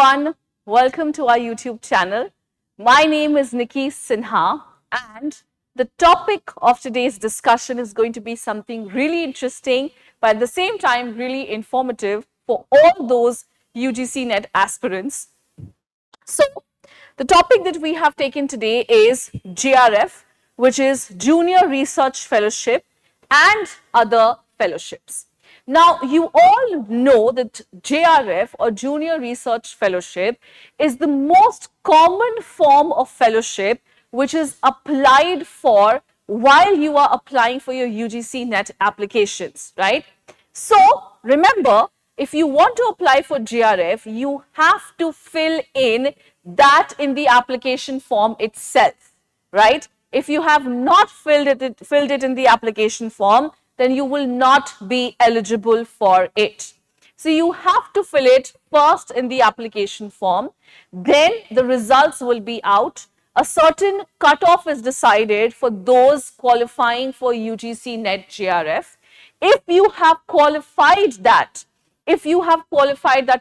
everyone, welcome to our YouTube channel. My name is Nicky Sinha and the topic of today's discussion is going to be something really interesting but at the same time really informative for all those UGC-NET aspirants. So, the topic that we have taken today is JRF, which is Junior Research Fellowship and other fellowships. Now, you all know that JRF or Junior Research Fellowship is the most common form of fellowship which is applied for while you are applying for your UGC-NET applications, right? So, remember, if you want to apply for JRF, you have to fill in that in the application form itself, right? If you have not filled it in the application form, then you will not be eligible for it. So you have to fill it first in the application form, then the results will be out. A certain cutoff is decided for those qualifying for UGC-NET JRF. If you have qualified that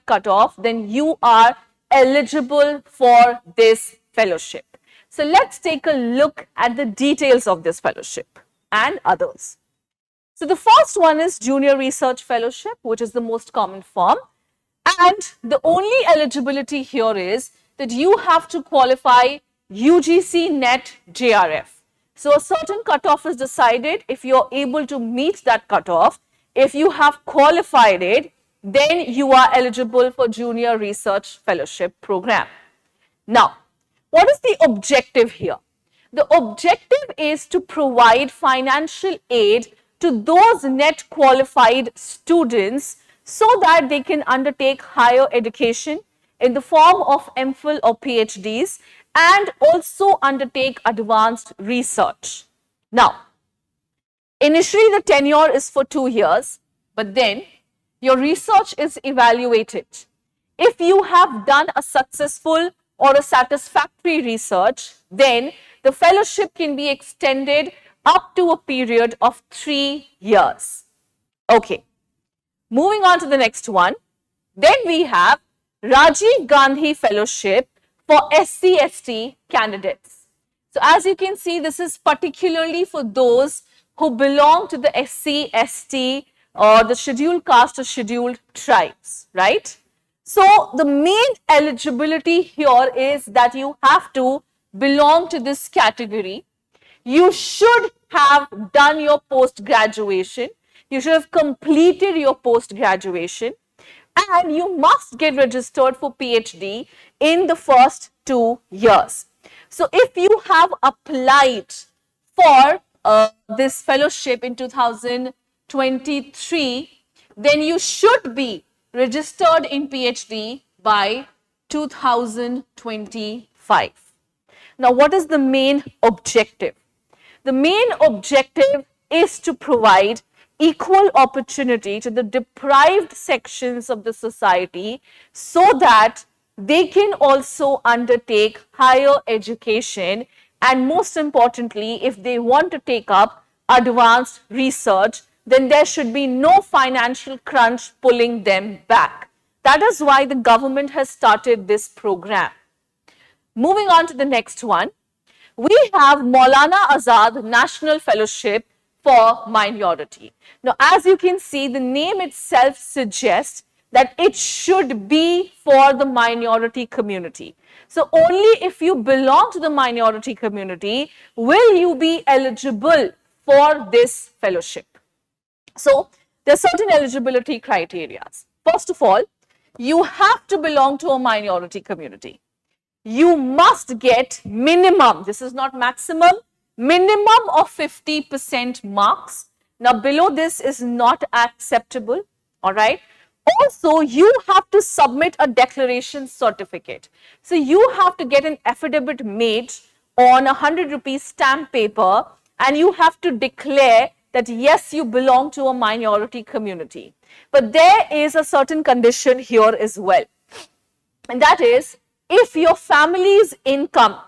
cutoff, then you are eligible for this fellowship. So let's take a look at the details of this fellowship and others. So the first one is Junior Research Fellowship, which is the most common form. And the only eligibility here is that you have to qualify UGC-NET JRF. So a certain cutoff is decided. If you're able to meet that cutoff, if you have qualified it, then you are eligible for Junior Research Fellowship program. Now, what is the objective here? The objective is to provide financial aid to those NET qualified students so that they can undertake higher education in the form of MPhil or PhDs and also undertake advanced research. Now, initially the tenure is for 2 years, but then your research is evaluated. If you have done a successful or a satisfactory research, then the fellowship can be extended up to a period of 3 years. Okay, moving on to the next one. Then we have Rajiv Gandhi Fellowship for SC/ST candidates. So as you can see, this is particularly for those who belong to the SC/ST or the scheduled caste or scheduled tribes, right? So the main eligibility here is that you have to belong to this category. You should have done your post-graduation. You should have completed your post-graduation and you must get registered for PhD in the first 2 years. So if you have applied for this fellowship in 2023, then you should be registered in PhD by 2025. Now, what is the main objective? The main objective is to provide equal opportunity to the deprived sections of the society so that they can also undertake higher education and most importantly, if they want to take up advanced research, then there should be no financial crunch pulling them back. That is why the government has started this program. Moving on to the next one, we have Maulana Azad National Fellowship for Minority. Now, as you can see, the name itself suggests that it should be for the minority community. So, only if you belong to the minority community will you be eligible for this fellowship. So, there are certain eligibility criteria. First of all, you have to belong to a minority community. You must get minimum, this is not maximum, minimum of 50% marks. Now, below this is not acceptable, all right? Also, you have to submit a declaration certificate. So, you have to get an affidavit made on 100 rupees stamp paper and you have to declare that yes, you belong to a minority community. But there is a certain condition here as well. And that is, if your family's income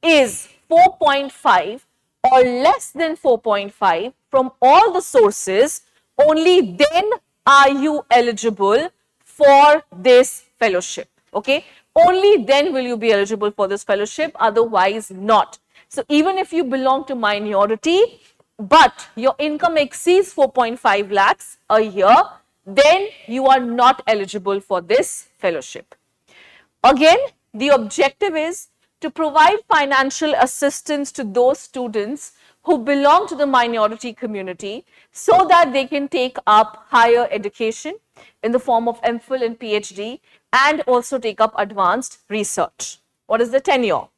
is 4.5 or less than 4.5 from all the sources, only then are you eligible for this fellowship. Okay, only then will you be eligible for this fellowship, otherwise not. So even if you belong to minority, but your income exceeds 4.5 lakhs a year, then you are not eligible for this fellowship. Again, the objective is to provide financial assistance to those students who belong to the minority community so that they can take up higher education in the form of MPhil and PhD and also take up advanced research. What is the tenure?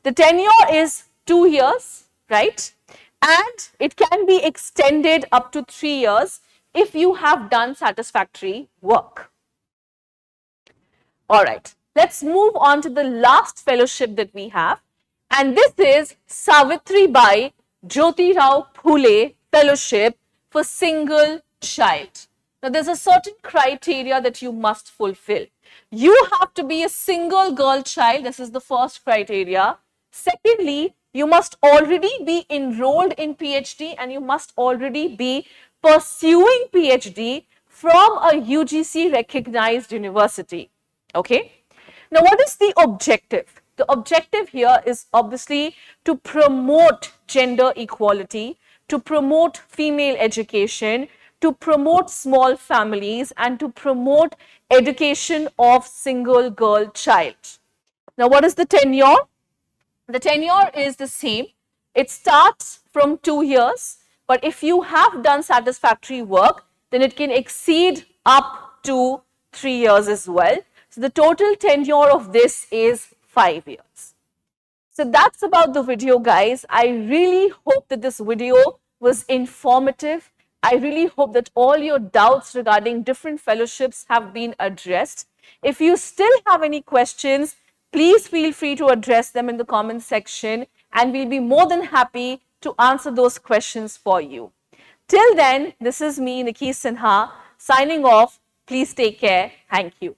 The tenure is 2 years, right? And it can be extended up to 3 years if you have done satisfactory work. All right, let's move on to the last fellowship that we have. And this is Savitribai Jyotirao Phule Fellowship for Single Child. Now, there's a certain criteria that you must fulfill. You have to be a single girl child. This is the first criteria. Secondly, you must already be enrolled in PhD and you must already be pursuing PhD from a UGC recognized university. Okay. Now, what is the objective? The objective here is obviously to promote gender equality, to promote female education, to promote small families, and to promote education of single girl child. Now, what is the tenure? The tenure is the same. It starts from 2 years, but if you have done satisfactory work, then it can exceed up to 3 years as well. So the total tenure of this is 5 years. So that's about the video, guys. I really hope that this video was informative. I really hope that all your doubts regarding different fellowships have been addressed. If you still have any questions, please feel free to address them in the comment section and we'll be more than happy to answer those questions for you. Till then, this is me, Nicky Sinha, signing off. Please take care. Thank you.